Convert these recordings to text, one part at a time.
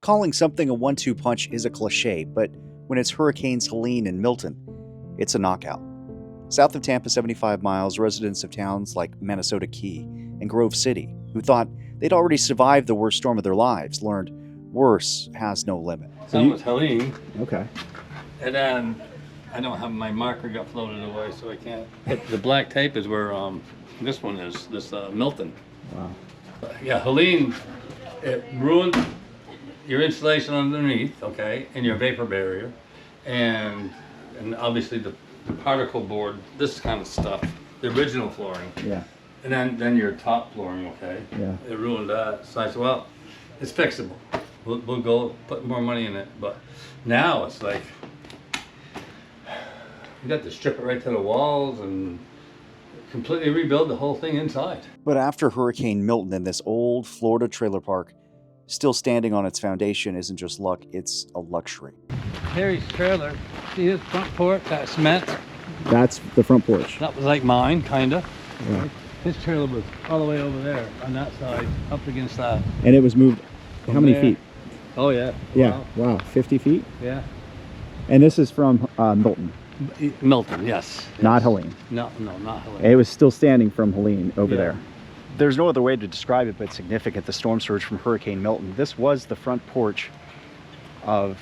Calling something a 1-2 punch is a cliche, but when it's Hurricanes Helene and Milton, it's a knockout. South of Tampa, 75 miles, residents of towns like Manasota Key and Grove City, who thought they'd already survived the worst storm of their lives, learned worse has no limit. That was Helene. Okay. And then I don't have my marker got floated away, so I can't. But the black tape is where this one is. This Milton. Wow. Yeah, Helene. It ruined your insulation underneath, okay, and your vapor barrier, and obviously the particle board. This kind of stuff. The original flooring. Yeah. And then your top flooring, okay. Yeah. It ruined that. So I said, well, it's fixable. We'll go put more money in it. But now it's like you got to strip it right to the walls and completely rebuild the whole thing inside. But after Hurricane Milton, and this old Florida trailer park still standing on its foundation isn't just luck, it's a luxury. Harry's trailer, see his front porch, that cement? That's the front porch. That was like mine, kinda. Yeah. His trailer was all the way over there on that side, up against that. And it was moved From how many there. feet? Oh yeah. Yeah, wow, 50 feet? Yeah. And this is from Milton, Milton, yes. not Helene. No, not Helene. It was still standing from Helene over Yeah. there. There's no other way to describe it but significant, the storm surge from Hurricane Milton. This was the front porch of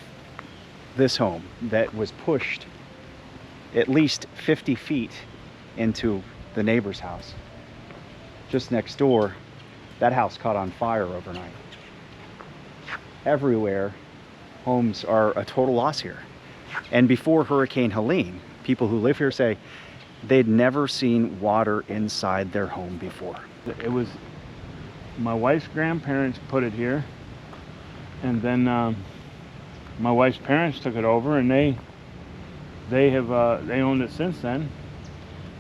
this home that was pushed at least 50 feet into the neighbor's house. Just next door, that house caught on fire overnight. Everywhere, homes are a total loss here. And before Hurricane Helene, people who live here say they'd never seen water inside their home before. It was my wife's grandparents put it here, and then my wife's parents took it over, and they owned it since then,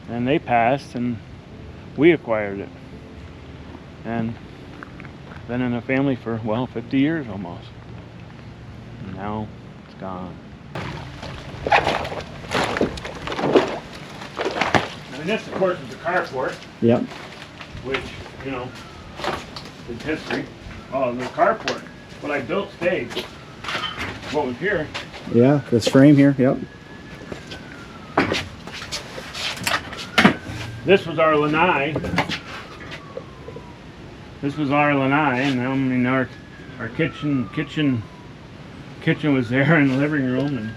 and they passed, and we acquired it, and been in the family for 50 years almost. And now it's gone. I mean, this of course is the carport. Yep. Which, you know, is history. Oh, the carport. What I built stayed. What was here. Yeah, this frame here, yep. This was our lanai. This was our lanai, and I mean our kitchen was there in the living room, and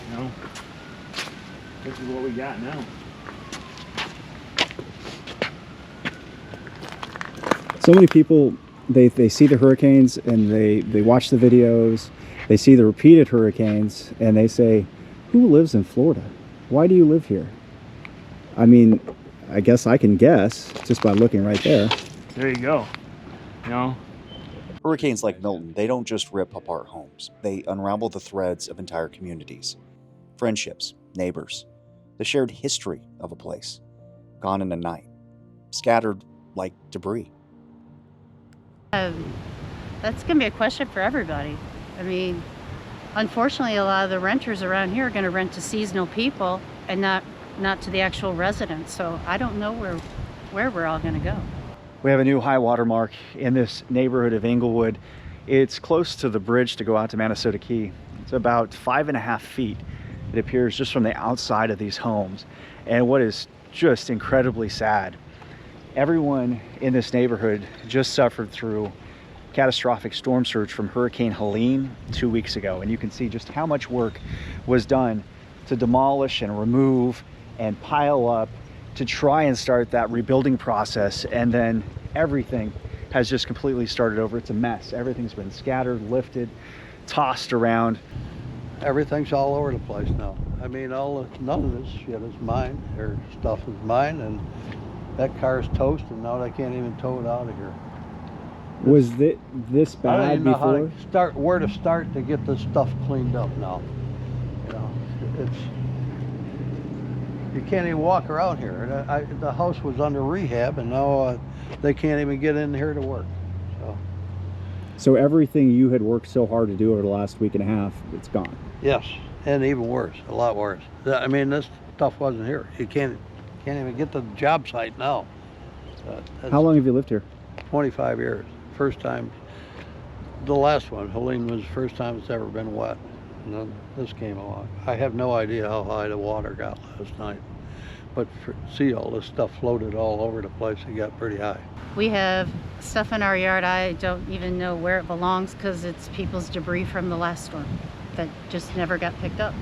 you know, this is what we got now. So many people, they see the hurricanes and they watch the videos, they see the repeated hurricanes, and they say, who lives in Florida? Why do you live here? I mean, I guess I can guess just by looking right there. There you go. You know, Hurricanes like Milton, they don't just rip apart homes. They unravel the threads of entire communities. Friendships, neighbors, the shared history of a place. Gone in a night. Scattered like debris. That's going to be a question for everybody. I mean, unfortunately, a lot of the renters around here are going to rent to seasonal people and not to the actual residents. So I don't know where we're all going to go. We have a new high water mark in this neighborhood of Inglewood. It's close to the bridge to go out to Manasota Key. It's about 5.5 feet. It appears just from the outside of these homes. And what is just incredibly sad, everyone in this neighborhood just suffered through catastrophic storm surge from Hurricane Helene 2 weeks ago. And you can see just how much work was done to demolish and remove and pile up to try and start that rebuilding process. And then everything has just completely started over. It's a mess. Everything's been scattered, lifted, tossed around. Everything's all over the place now. I mean, none of this shit is mine. Their stuff is mine, and that car's toast, and now they can't even tow it out of here. Was this I don't bad even know how before? where to start to get this stuff cleaned up now. You know, you can't even walk around here. The house was under rehab, and now they can't even get in here to work. So everything you had worked so hard to do over the last week and a half, it's gone. Yes, and even worse, a lot worse. I mean, this stuff wasn't here. You can't even get to the job site now. How long have you lived here? 25 years. first time. The last one, Helene, was the first time it's ever been wet. And then this came along. I have no idea how high the water got last night. But see, all this stuff floated all over the place. It got pretty high. We have stuff in our yard. I don't even know where it belongs because it's people's debris from the last storm that just never got picked up.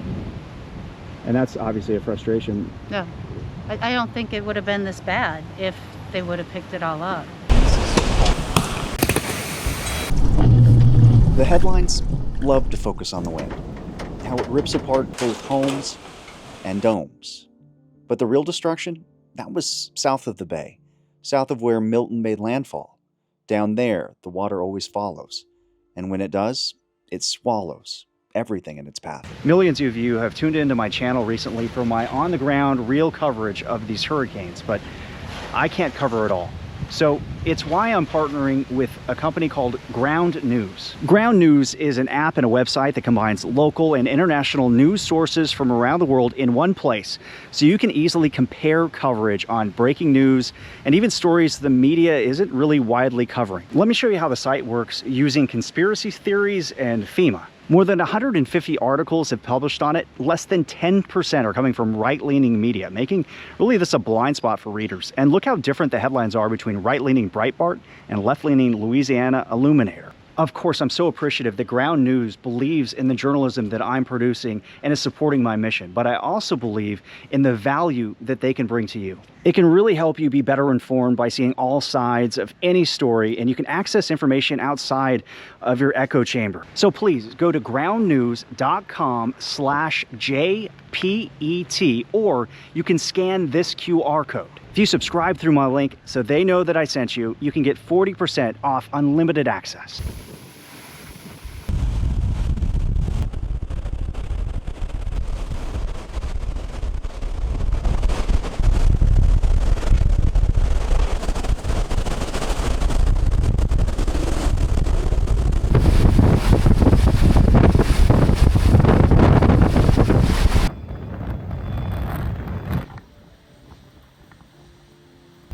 And that's obviously a frustration. No, I don't think it would have been this bad if they would have picked it all up. The headlines love to focus on the wind, how it rips apart both homes and domes. But the real destruction, that was south of the bay, south of where Milton made landfall. Down there, the water always follows. And when it does, it swallows everything in its path. Millions of you have tuned into my channel recently for my on-the-ground real coverage of these hurricanes, but I can't cover it all. So it's why I'm partnering with a company called Ground News. Ground News is an app and a website that combines local and international news sources from around the world in one place, so you can easily compare coverage on breaking news and even stories the media isn't really widely covering. Let me show you how the site works using conspiracy theories and FEMA. More than 150 articles have published on it. Less than 10% are coming from right-leaning media, making really this a blind spot for readers. And look how different the headlines are between right-leaning Breitbart and left-leaning Louisiana Illuminator. Of course, I'm so appreciative that Ground News believes in the journalism that I'm producing and is supporting my mission, but I also believe in the value that they can bring to you. It can really help you be better informed by seeing all sides of any story, and you can access information outside of your echo chamber. So please go to groundnews.com/JPET, or you can scan this QR code. If you subscribe through my link so they know that I sent you, you can get 40% off unlimited access.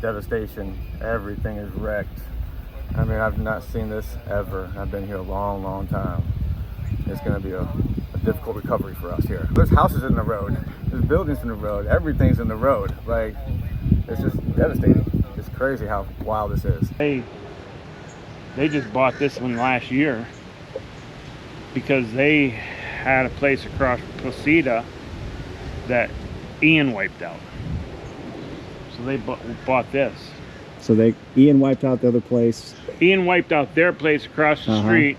Devastation. Everything is wrecked. I mean, I've not seen this ever. I've been here a long, long time. It's going to be a difficult recovery for us here. There's houses in the road. There's buildings in the road. Everything's in the road. Like, it's just devastating. It's crazy how wild this is. They just bought this one last year because they had a place across Placida that Ian wiped out. So they bought this. So Ian wiped out the other place. Ian wiped out their place across the street.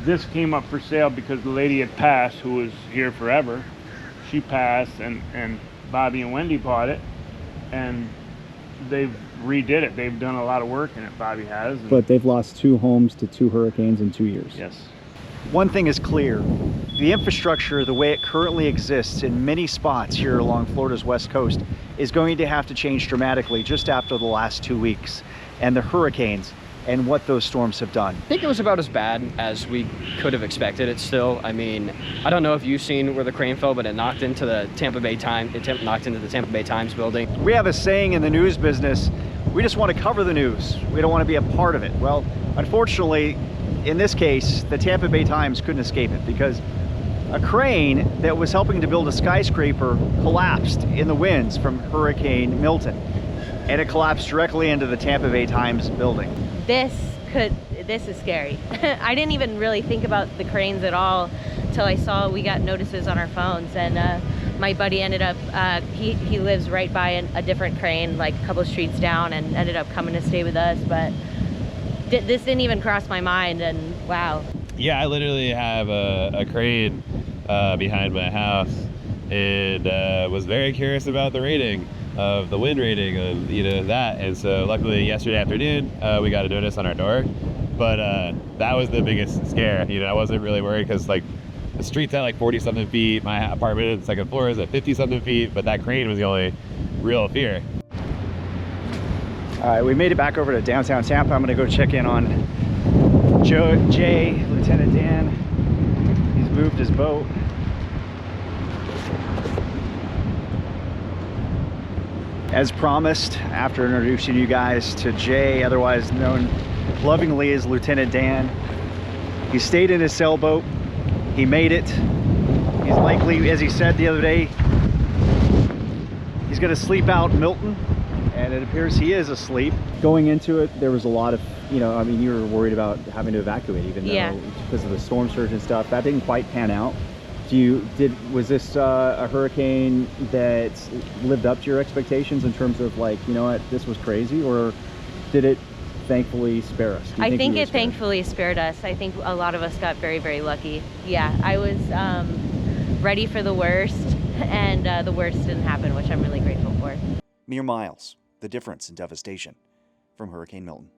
This came up for sale because the lady had passed, who was here forever. She passed, and Bobby and Wendy bought it, and they've redid it. They've done a lot of work in it, Bobby has. But they've lost 2 homes to 2 hurricanes in 2 years. Yes. One thing is clear. The infrastructure, the way it currently exists in many spots here along Florida's west coast, is going to have to change dramatically just after the last 2 weeks and the hurricanes and what those storms have done. I think it was about as bad as we could have expected it still. I mean, I don't know if you've seen where the crane fell, but it knocked into the Tampa Bay Times building. We have a saying in the news business, we just want to cover the news. We don't want to be a part of it. Well, unfortunately, in this case, the Tampa Bay Times couldn't escape it because a crane that was helping to build a skyscraper collapsed in the winds from Hurricane Milton, and it collapsed directly into the Tampa Bay Times building. This is scary. I didn't even really think about the cranes at all till I saw we got notices on our phones, and my buddy ended up, he lives right by a different crane, like a couple of streets down, and ended up coming to stay with us, but this didn't even cross my mind, and wow. Yeah, I literally have a crane behind my house, and was very curious about the rating of the wind rating of that, and so luckily yesterday afternoon we got a notice on our door, but that was the biggest scare. I wasn't really worried because like the street's at like 40 something feet, my apartment in the second floor is at 50 something feet, but that crane was the only real fear. All right, we made it back over to downtown Tampa. I'm gonna go check in on Jay, Lieutenant Dan. He's moved his boat. As promised, after introducing you guys to Jay, otherwise known lovingly as Lieutenant Dan. He stayed in his sailboat. He made it. He's likely, as he said the other day, he's going to sleep out Milton, and it appears he is asleep. Going into it, there was a lot of, you know, I mean, you were worried about having to evacuate, even though because of the storm surge and stuff. That didn't quite pan out. Was this a hurricane that lived up to your expectations in terms of, like, you know what, this was crazy, or did it thankfully spare us? I think it thankfully spared us. I think a lot of us got very, very lucky. Yeah, I was ready for the worst, and the worst didn't happen, which I'm really grateful for. Mere miles, the difference in devastation. From Hurricane Milton.